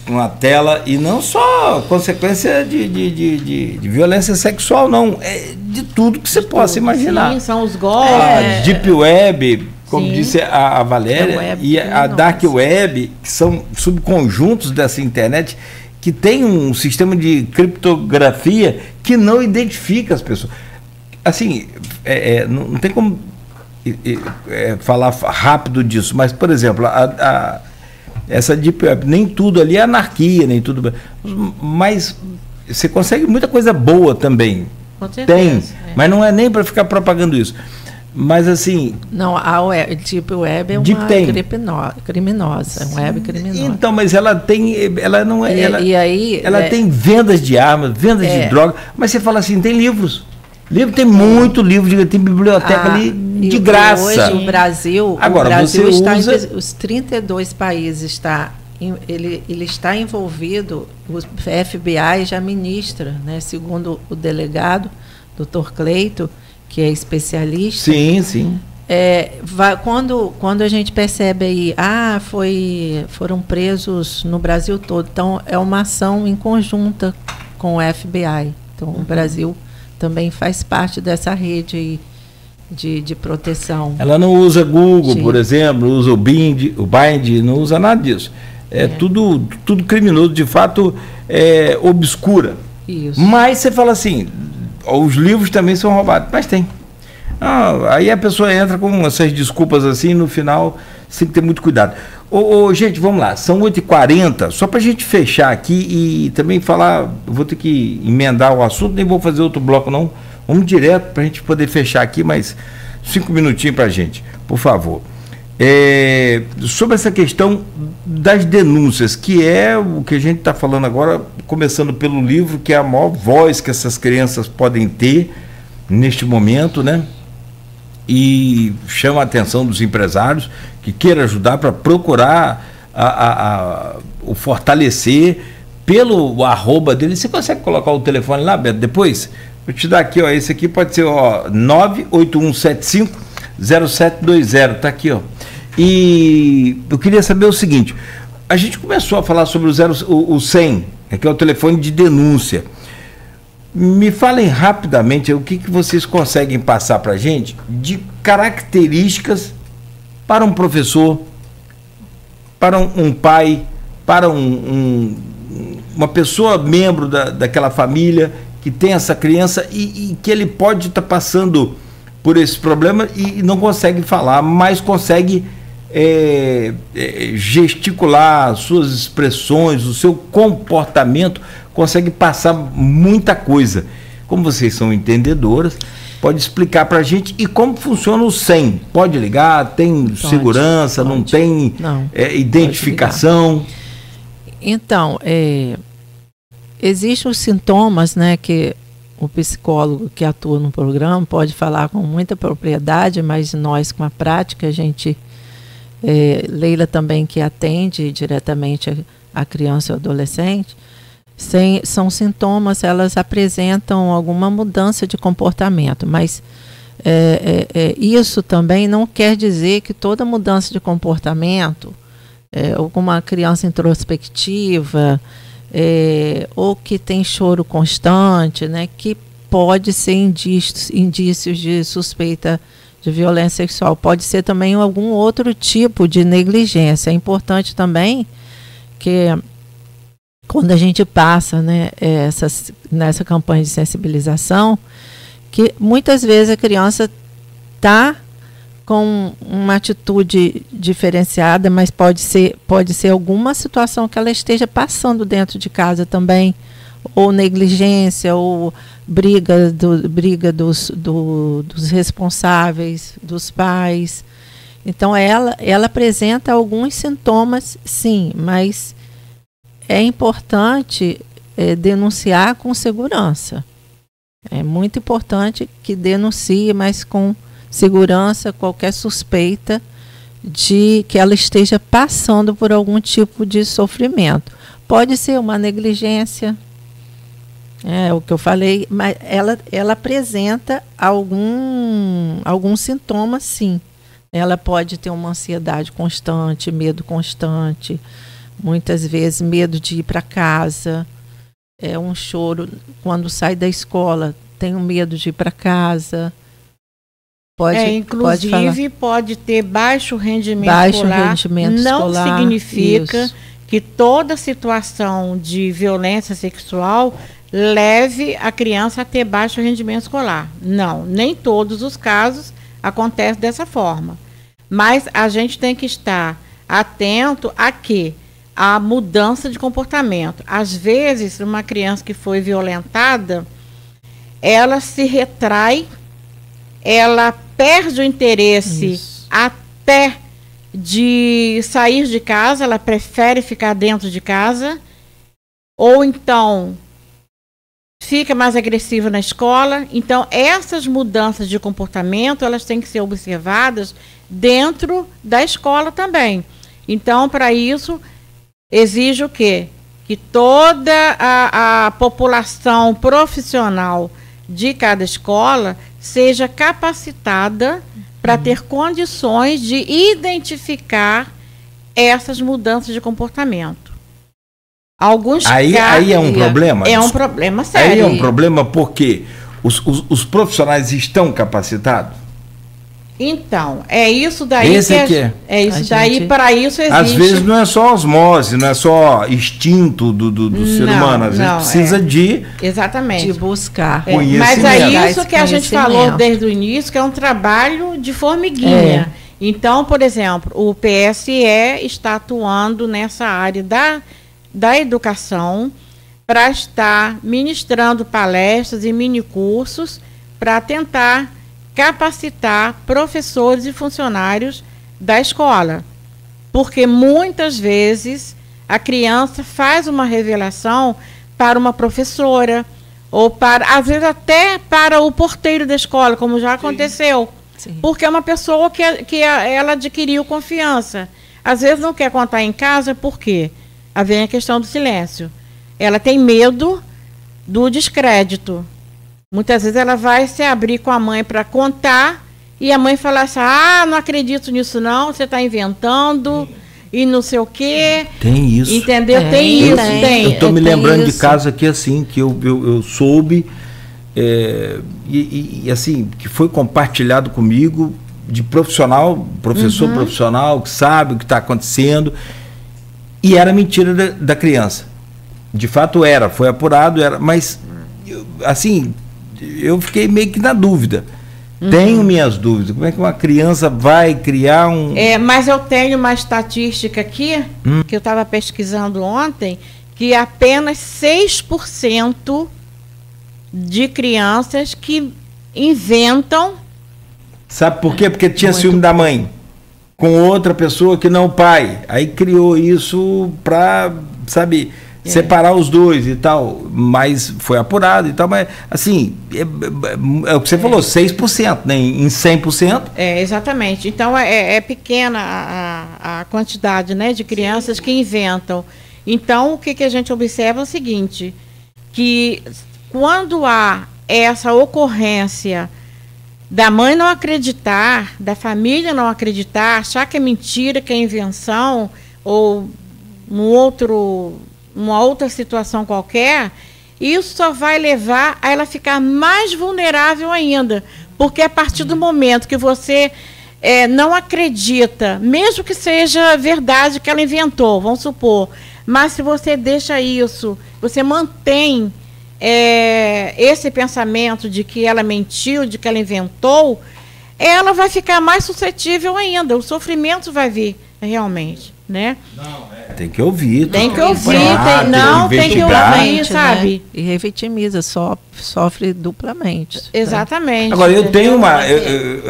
uma tela, e não só consequência de violência sexual, não. É de tudo que você possa imaginar. Sim, são os golpes. A Deep Web, como disse a Valéria, e a Dark Web, que são subconjuntos dessa internet, que tem um sistema de criptografia que não identifica as pessoas. Assim, não tem como falar rápido disso, mas, por exemplo, essa Deep Web, nem tudo ali é anarquia, nem tudo, mas você consegue muita coisa boa também. Com certeza, mas não é nem para ficar propagando isso. Mas assim... Não, a Deep Web é uma criminosa, é uma web criminosa. Então, mas ela não é... Ela aí, tem vendas de armas, vendas de droga, mas você fala assim, tem livros. Tem muito livro, tem biblioteca ali de graça. Hoje o Brasil, agora, você está usa... os 32 países ele está envolvido, o FBI já ministra, né, segundo o delegado, Dr. Cleito, que é especialista. Sim. Quando a gente percebe aí, foram presos no Brasil todo, então é uma ação em conjunta com o FBI. Então o Brasil também faz parte dessa rede aí de proteção. Ela não usa Google, por exemplo, usa o Bind, não usa nada disso. Tudo criminoso, de fato, obscura. Isso. Mas você fala assim, os livros também são roubados, mas tem. Aí a pessoa entra com essas desculpas assim, no final, você tem que ter muito cuidado. Gente, vamos lá, são 8h40, só para a gente fechar aqui e também falar, eu vou ter que emendar o assunto, nem vou fazer outro bloco não, vamos direto para a gente poder fechar aqui, mais 5 minutinhos para a gente, por favor. Sobre essa questão das denúncias, que é o que a gente está falando agora, começando pelo livro, que é a maior voz que essas crianças podem ter neste momento, né? E chama a atenção dos empresários que queiram ajudar para procurar o fortalecer pelo arroba dele. Você consegue colocar o telefone lá, Beto, depois? Vou te dar aqui, esse aqui pode ser 981750720, tá aqui, E eu queria saber o seguinte, a gente começou a falar sobre o 100, que é o telefone de denúncia. Me falem rapidamente o que vocês conseguem passar para a gente de características para um professor, para um pai, para uma pessoa membro daquela família que tem essa criança e que ele pode estar passando por esse problema e não consegue falar, mas consegue gesticular suas expressões, o seu comportamento, consegue passar muita coisa. Como vocês são entendedoras, pode explicar para a gente e como funciona o 100? Pode ligar? Tem segurança? Não tem identificação? Então, existem os sintomas, né, que o psicólogo que atua no programa pode falar com muita propriedade, mas nós, com a prática, a gente Leila também, que atende diretamente a criança e o adolescente, são sintomas, elas apresentam alguma mudança de comportamento, mas isso também não quer dizer que toda mudança de comportamento, alguma criança introspectiva, ou que tem choro constante, né, que pode ser indícios de suspeita de violência sexual. Pode ser também algum outro tipo de negligência. É importante também que, quando a gente passa, né, nessa campanha de sensibilização, que muitas vezes a criança está com uma atitude diferenciada, mas pode ser alguma situação que ela esteja passando dentro de casa também, ou negligência, ou briga dos responsáveis, dos pais. Então ela apresenta alguns sintomas, sim, mas é importante denunciar com segurança. É muito importante que denuncie, mas com segurança, qualquer suspeita de que ela esteja passando por algum tipo de sofrimento. Pode ser uma negligência, o que eu falei, mas ela apresenta algum sintoma, sim. Ela pode ter uma ansiedade constante, medo constante, muitas vezes medo de ir para casa, um choro quando sai da escola, tenho medo de ir para casa. Inclusive pode ter baixo rendimento escolar. Não significa isso, que toda situação de violência sexual leve a criança a ter baixo rendimento escolar. Não, nem todos os casos acontecem dessa forma. Mas a gente tem que estar atento a mudança de comportamento. Às vezes, uma criança que foi violentada, ela se retrai, ela perde o interesse até de sair de casa, ela prefere ficar dentro de casa, ou então fica mais agressiva na escola. Então, essas mudanças de comportamento, elas têm que ser observadas dentro da escola também. Então, para isso, exige o quê? Que toda a população profissional de cada escola seja capacitada para ter condições de identificar essas mudanças de comportamento. Aí é um problema? É um problema sério. Aí é um problema porque os profissionais estão capacitados? Então, é isso daí para isso existe. Às vezes não é só osmose, não é só instinto do ser humano, às vezes precisa de buscar conhecimento. Mas é isso que a gente falou desde o início, que é um trabalho de formiguinha. Então, por exemplo, o PSE está atuando nessa área da educação para estar ministrando palestras e minicursos para tentar capacitar professores e funcionários da escola. Porque muitas vezes a criança faz uma revelação para uma professora, ou às vezes até para o porteiro da escola, como já aconteceu. Sim. Porque é uma pessoa que ela adquiriu confiança. Às vezes não quer contar em casa, por quê? Aí vem a questão do silêncio. Ela tem medo do descrédito. Muitas vezes ela vai se abrir com a mãe para contar e a mãe fala assim, não acredito nisso não, você está inventando e não sei o quê. Tem isso. Entendeu? Tem isso. Eu estou me lembrando de casos aqui assim, que eu soube, e assim, que foi compartilhado comigo de profissional, professor profissional, que sabe o que está acontecendo, e era mentira da criança. De fato foi apurado, mas assim, eu fiquei meio que na dúvida. Tenho minhas dúvidas. Como é que uma criança vai criar um... mas eu tenho uma estatística aqui, que eu estava pesquisando ontem, que apenas 6% de crianças que inventam... Sabe por quê? Porque tinha ciúme da mãe com outra pessoa que não o pai. Aí criou isso para, sabe... separar os dois e tal, mas foi apurado e tal, mas assim, é o que você falou, 6%, né? Em 100%. Exatamente. Então é pequena a quantidade, né, de crianças que inventam. Então o que a gente observa é o seguinte, que quando há essa ocorrência da mãe não acreditar, da família não acreditar, achar que é mentira, que é invenção, ou uma outra situação qualquer, isso só vai levar a ela ficar mais vulnerável ainda. Porque a partir do momento que você não acredita, mesmo que seja verdade que ela inventou, vamos supor, mas se você deixa isso, você mantém esse pensamento de que ela mentiu, de que ela inventou, ela vai ficar mais suscetível ainda, o sofrimento vai vir realmente, né? Tem que ouvir. Tem que ouvir, tem que ouvir, sabe? Né? E revitimiza, sofre duplamente. Exatamente. Agora, eu tenho uma...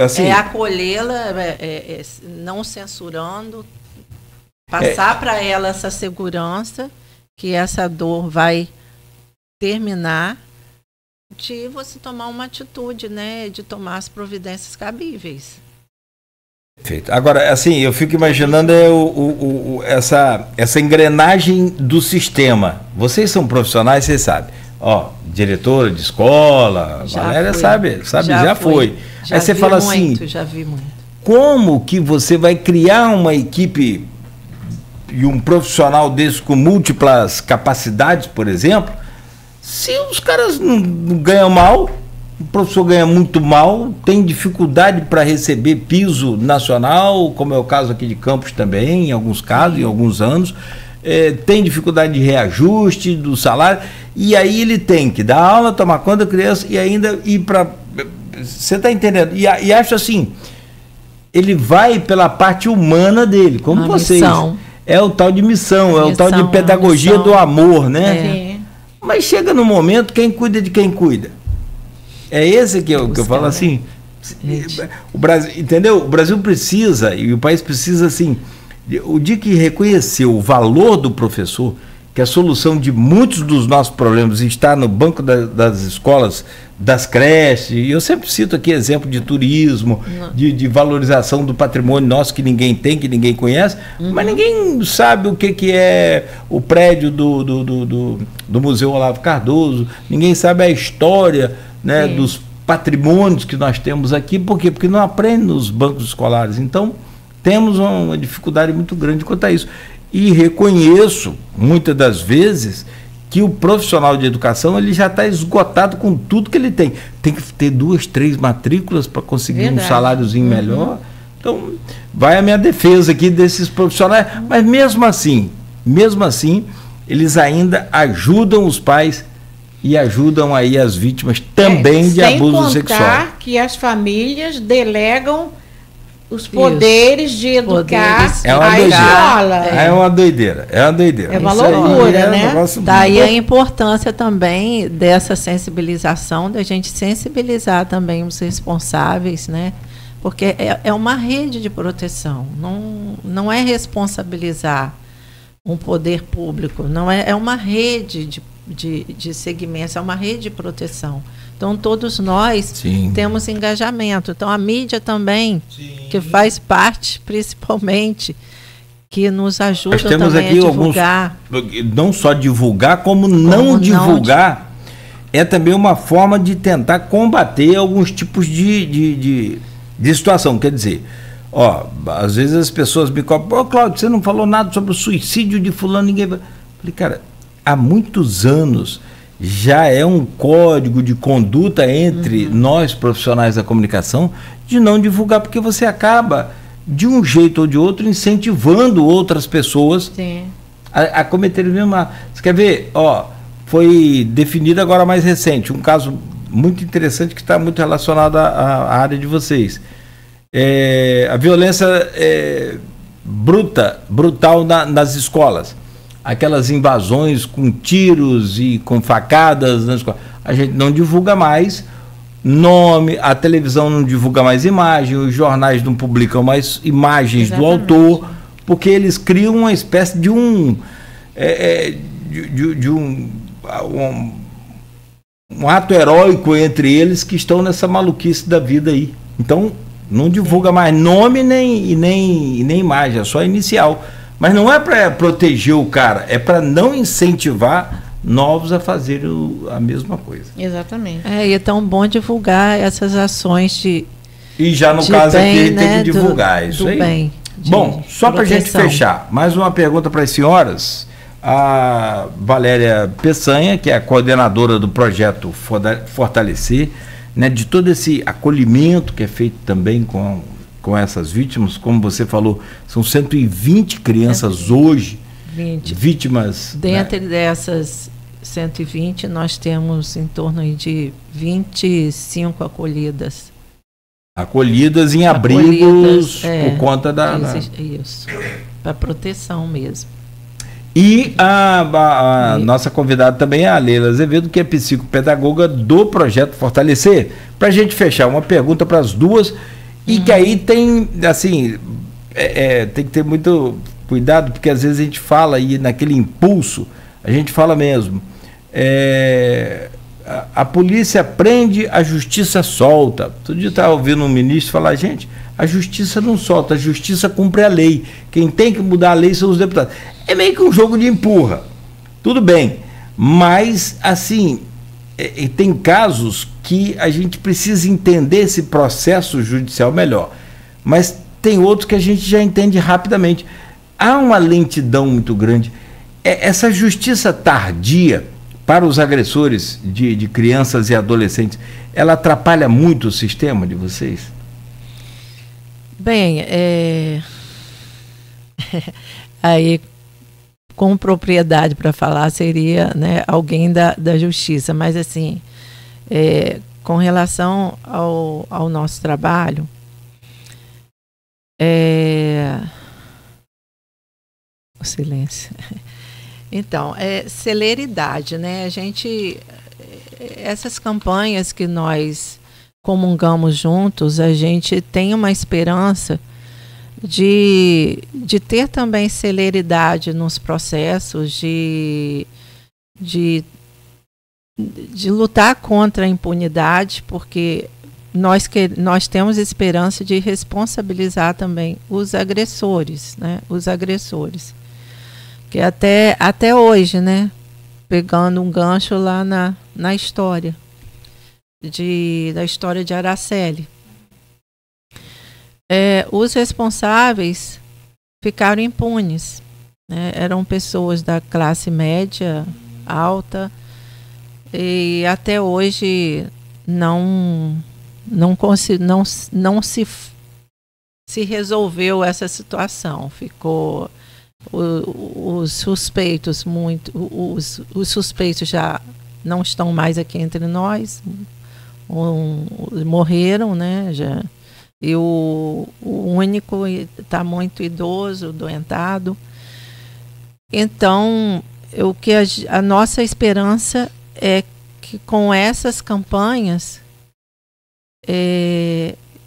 assim, acolhê-la, não censurando, passar para ela essa segurança, que essa dor vai terminar, de você tomar uma atitude, né? De tomar as providências cabíveis. Perfeito. Agora, assim, eu fico imaginando essa engrenagem do sistema. Vocês são profissionais, vocês sabem. Ó, diretora de escola, Valéria sabe, já foi. Aí você fala assim, já vi muito. Como que você vai criar uma equipe e um profissional desse com múltiplas capacidades, por exemplo, se os caras não ganham mal, o professor ganha muito mal, tem dificuldade para receber piso nacional, como é o caso aqui de Campos também, em alguns casos, em alguns anos, tem dificuldade de reajuste do salário, e aí ele tem que dar aula, tomar conta da criança e ainda ir para... Você está entendendo? E acho assim, ele vai pela parte humana dele, como vocês. Missão. É o tal de missão, o tal de pedagogia do amor, né? Mas chega no momento, quem cuida de quem cuida? É esse que eu falo assim. O Brasil, entendeu? O Brasil precisa, e o país precisa, assim, o dia que reconheceu o valor do professor, que a solução de muitos dos nossos problemas está no banco das escolas, das creches, e eu sempre cito aqui exemplo de turismo, de valorização do patrimônio nosso que ninguém tem, que ninguém conhece, mas ninguém sabe o que é o prédio do Museu Olavo Cardoso, ninguém sabe a história, né, dos patrimônios que nós temos aqui. Por quê? Porque não aprende nos bancos escolares. Então, temos uma dificuldade muito grande quanto a isso. E reconheço, muitas das vezes, que o profissional de educação ele já está esgotado com tudo que ele tem. Tem que ter 2, 3 matrículas para conseguir um saláriozinho melhor. Então, vai a minha defesa aqui desses profissionais. Mas mesmo assim, eles ainda ajudam os pais e ajudam aí as vítimas também de abuso sexual. Sem contar que as famílias delegam os poderes de educar a escola. É uma doideira. É uma loucura, né? Daí a importância também dessa sensibilização, da gente sensibilizar também os responsáveis, né? Porque é uma rede de proteção. Não é responsabilizar um poder público, não é uma rede de segmentos, é uma rede de proteção. Então, todos nós temos engajamento. Então, a mídia também, que faz parte, principalmente, que nos ajuda nós temos também aqui a divulgar. Não só divulgar, como não divulgar. É também uma forma de tentar combater alguns tipos de situação. Quer dizer, às vezes as pessoas me cobram, Cláudio, você não falou nada sobre o suicídio de fulano, ninguém... Falei, cara, há muitos anos já é um código de conduta entre nós, profissionais da comunicação, de não divulgar, porque você acaba, de um jeito ou de outro, incentivando outras pessoas a cometerem o mesmo ato. Você quer ver? Foi definido agora mais recente, um caso muito interessante que está muito relacionado à área de vocês. A violência brutal nas escolas. Aquelas invasões com tiros e com facadas na escola. A gente não divulga mais nome, a televisão não divulga mais imagem, os jornais não publicam mais imagens do autor, porque eles criam uma espécie de de um ato heróico entre eles que estão nessa maluquice da vida aí. Então, não divulga mais nome nem imagem, é só inicial. Mas não é para proteger o cara, é para não incentivar novos a fazer a mesma coisa. Exatamente. E é tão bom divulgar essas ações de. E já no caso bem, aqui, né, tem que divulgar isso aí. Bem, bom, só para a gente fechar, mais uma pergunta para as senhoras. A Valéria Peçanha, que é a coordenadora do projeto Fortalecer, né, de todo esse acolhimento que é feito também com essas vítimas, como você falou, são 120 crianças hoje 20. Vítimas. Dentre dessas 120, nós temos em torno de 25 acolhidas. Acolhidas em abrigos por conta da... Isso, para proteção mesmo. E a nossa convidada também é a Leila Azevedo, que é psicopedagoga do Projeto Fortalecer. Para a gente fechar, uma pergunta para as duas, e que aí tem, assim, tem que ter muito cuidado, porque às vezes a gente fala aí naquele impulso, a gente fala mesmo, a polícia prende, a justiça solta. Todo dia eu estava ouvindo um ministro falar, gente, a justiça não solta, a justiça cumpre a lei. Quem tem que mudar a lei são os deputados. É meio que um jogo de empurra. Tudo bem, mas assim, tem casos que a gente precisa entender esse processo judicial melhor. Mas tem outros que a gente já entende rapidamente. Há uma lentidão muito grande. Essa justiça tardia para os agressores de crianças e adolescentes, ela atrapalha muito o sistema de vocês? Bem, aí com propriedade para falar seria, né, alguém da justiça, mas assim, com relação ao nosso trabalho, o silêncio. Então, celeridade, né? A gente, essas campanhas que nós comungamos juntos, a gente tem uma esperança de ter também celeridade nos processos, de lutar contra a impunidade, porque nós temos esperança de responsabilizar também os agressores, né? Os agressores. Que até hoje, né? Pegando um gancho lá na história, da história de Araceli. Os responsáveis ficaram impunes, né? Eram pessoas da classe média, alta, e até hoje não se resolveu essa situação. Ficou os suspeitos os suspeitos já não estão mais aqui entre nós, morreram, né? Já. E o único está muito idoso, doentado. Então, a nossa esperança é que com essas campanhas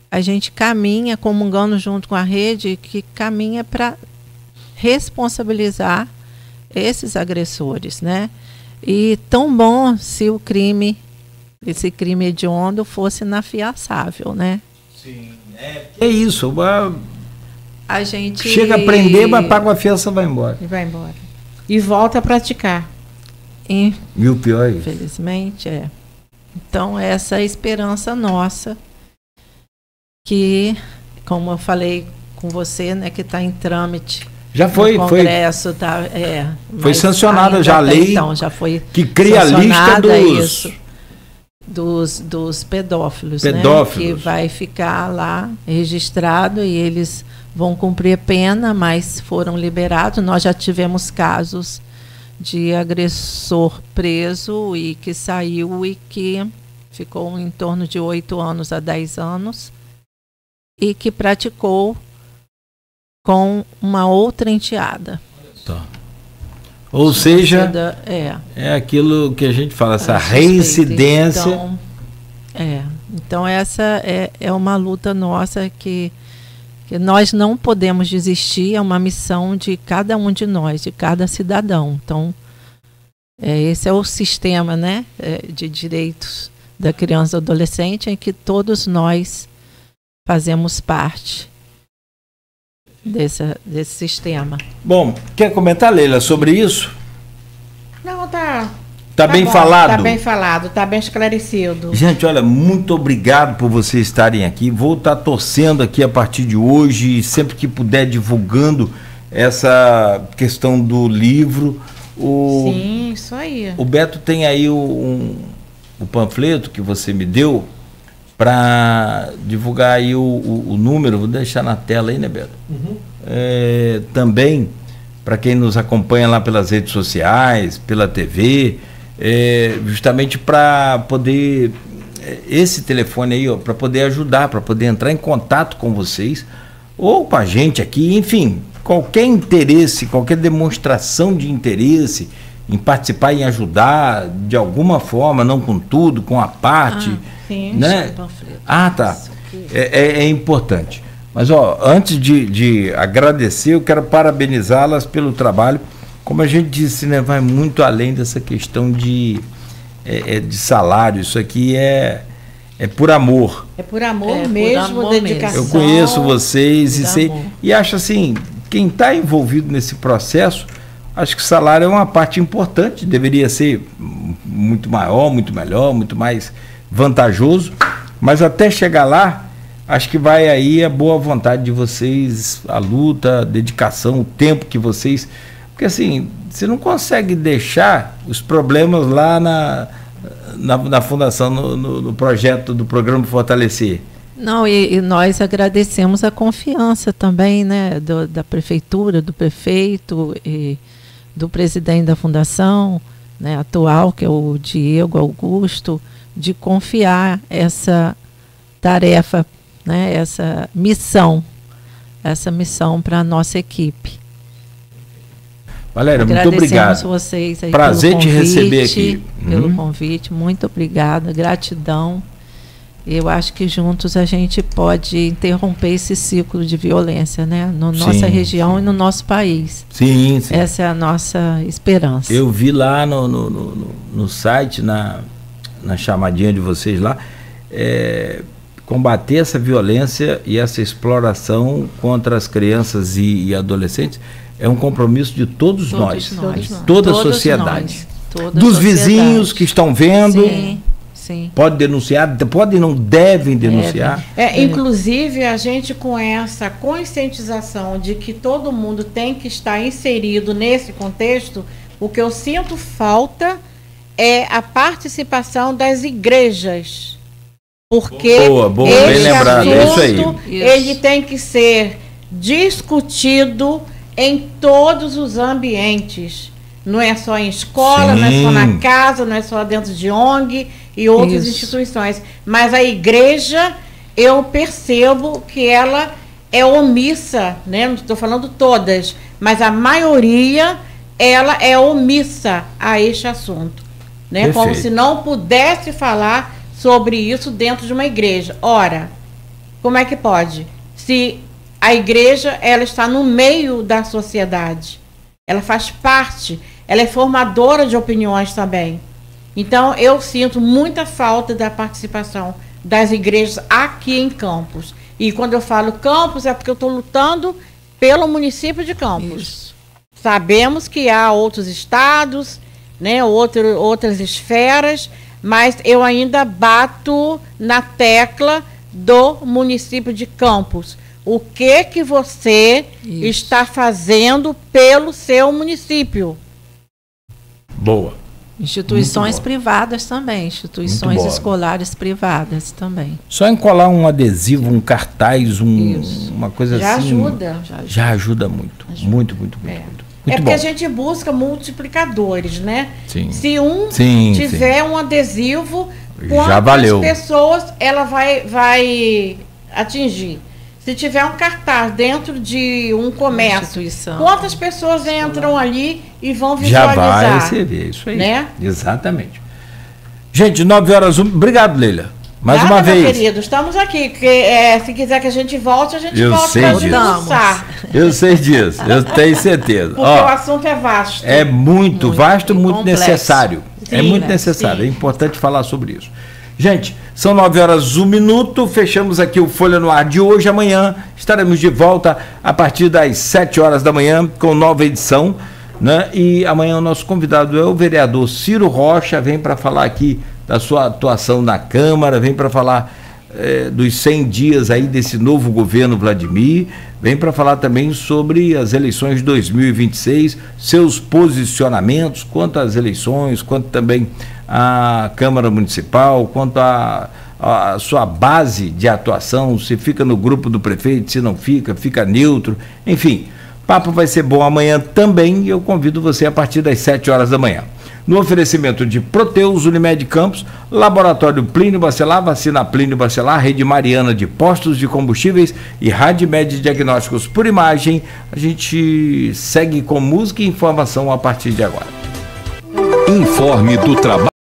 a gente caminha, comungando junto com a rede, que caminha para responsabilizar esses agressores, né? E tão bom se esse crime hediondo fosse inafiançável, né? Sim, é isso. A gente chega a prender, mas paga a fiança e vai embora. E volta a praticar. E o pior é isso. Infelizmente, Então, essa é a esperança nossa, que, como eu falei com você, né, que está em trâmite. Já foi, no Congresso, foi sancionada já a lei, então, já foi que cria a lista dos pedófilos, né, pedófilos, que vai ficar lá registrado e eles vão cumprir a pena, mas foram liberados. Nós já tivemos casos de agressor preso e que saiu e que ficou em torno de 8 anos a 10 anos e que praticou com uma outra enteada. Tá. Ou seja, é aquilo que a gente fala, essa reincidência. Então essa é uma luta nossa que nós não podemos desistir, é uma missão de cada um de nós, de cada cidadão. Então, Esse é o sistema, né, de direitos da criança e do adolescente, em que todos nós fazemos parte desse sistema. Bom, quer comentar, Leila, sobre isso? Não, tá bem bom, falado? Tá bem falado, tá bem esclarecido. Gente, olha, muito obrigado por vocês estarem aqui. Vou estar torcendo aqui a partir de hoje, sempre que puder, divulgando essa questão do livro. Sim, isso aí. O Beto tem aí o panfleto que você me deu para divulgar aí o número. Vou deixar na tela aí, né, Beto? Uhum. Também, para quem nos acompanha lá pelas redes sociais, pela TV, justamente para poder, esse telefone aí, para poder ajudar, para poder entrar em contato com vocês, ou com a gente aqui, enfim, qualquer interesse, qualquer demonstração de interesse em participar, em ajudar de alguma forma, não com tudo, com a parte, sim, né? Tá. É importante. Mas, antes de agradecer, eu quero parabenizá-las pelo trabalho. Como a gente disse, né, vai muito além dessa questão de salário. Isso aqui é por amor. É por amor mesmo, dedicação. Eu conheço vocês e acho assim, quem está envolvido nesse processo, acho que o salário é uma parte importante, deveria ser muito maior, muito melhor, muito mais vantajoso, mas até chegar lá, acho que vai aí a boa vontade de vocês, a luta, a dedicação, o tempo que vocês... Porque assim, você não consegue deixar os problemas lá na fundação, no projeto do programa Fortalecer. Não, e nós agradecemos a confiança também, né, da prefeitura, do prefeito e do presidente da fundação, né, atual, que é o Diego Augusto, de confiar essa tarefa, né, essa missão para a nossa equipe. Valéria, muito obrigado. Vocês aí. Prazer te receber aqui. Pelo convite, muito obrigada, gratidão. Eu acho que juntos a gente pode interromper esse ciclo de violência, né? Na nossa região e no nosso país. Sim. Essa é a nossa esperança. Eu vi lá no site, na chamadinha de vocês lá, combater essa violência e essa exploração contra as crianças e adolescentes é um compromisso de todos nós. Toda a sociedade. Dos vizinhos que estão vendo. Sim. Pode denunciar, podem e não devem denunciar. Inclusive, a gente, com essa conscientização de que todo mundo tem que estar inserido nesse contexto, o que eu sinto falta é a participação das igrejas. Porque boa, bem lembrado, é isso aí. Ele tem que ser discutido em todos os ambientes. Não é só em escola, não é só na casa, não é só dentro de ONG e outras instituições. Mas a igreja, eu percebo que ela é omissa, né? Não estou falando todas, mas a maioria, ela é omissa a este assunto, né? Perfeito. Como se não pudesse falar sobre isso dentro de uma igreja. Ora, como é que pode? Se a igreja, ela está no meio da sociedade, ela faz parte, ela é formadora de opiniões também. Então, eu sinto muita falta da participação das igrejas aqui em Campos. E quando eu falo Campos, é porque eu estou lutando pelo município de Campos. Isso. Sabemos que há outros estados, né, outras esferas, mas eu ainda bato na tecla do município de Campos. O que você está fazendo pelo seu município? Boa. Instituições privadas também, instituições escolares privadas também. Só encolar um adesivo, um cartaz, uma coisa já assim. Já ajuda muito. Muito Muito porque bom. A gente busca multiplicadores, né? Sim. Se tiver um adesivo, quantas pessoas ela vai atingir? Se tiver um cartaz dentro de um comércio, quantas pessoas entram ali e vão visualizar? Já vai receber, isso aí. Né? Exatamente. Gente, 9h01. Obrigado, Leila. Mais uma vez. Meu querido, estamos aqui. Se quiser que a gente volte, a gente volta para almoçar. Eu sei disso, eu tenho certeza. Porque o assunto é vasto. É muito vasto, muito necessário. Sim, é muito necessário, sim. É importante falar sobre isso. Gente, são 9h01, fechamos aqui o Folha no Ar de hoje. Amanhã estaremos de volta a partir das 7h da manhã com nova edição, né? E amanhã o nosso convidado é o vereador Ciro Rocha, vem para falar aqui da sua atuação na Câmara, vem para falar dos 100 dias aí desse novo governo Vladimir, vem para falar também sobre as eleições de 2026, seus posicionamentos quanto às eleições, quanto também à Câmara Municipal, quanto à sua base de atuação, se fica no grupo do prefeito, se não fica neutro, enfim, o papo vai ser bom amanhã também e eu convido você a partir das 7h da manhã. No oferecimento de Proteus, Unimed Campos, Laboratório Plínio Bacelar, Vacina Plínio Bacelar, Rede Mariana de Postos de Combustíveis e Radmed Diagnósticos por Imagem, a gente segue com música e informação a partir de agora. Informe do trabalho.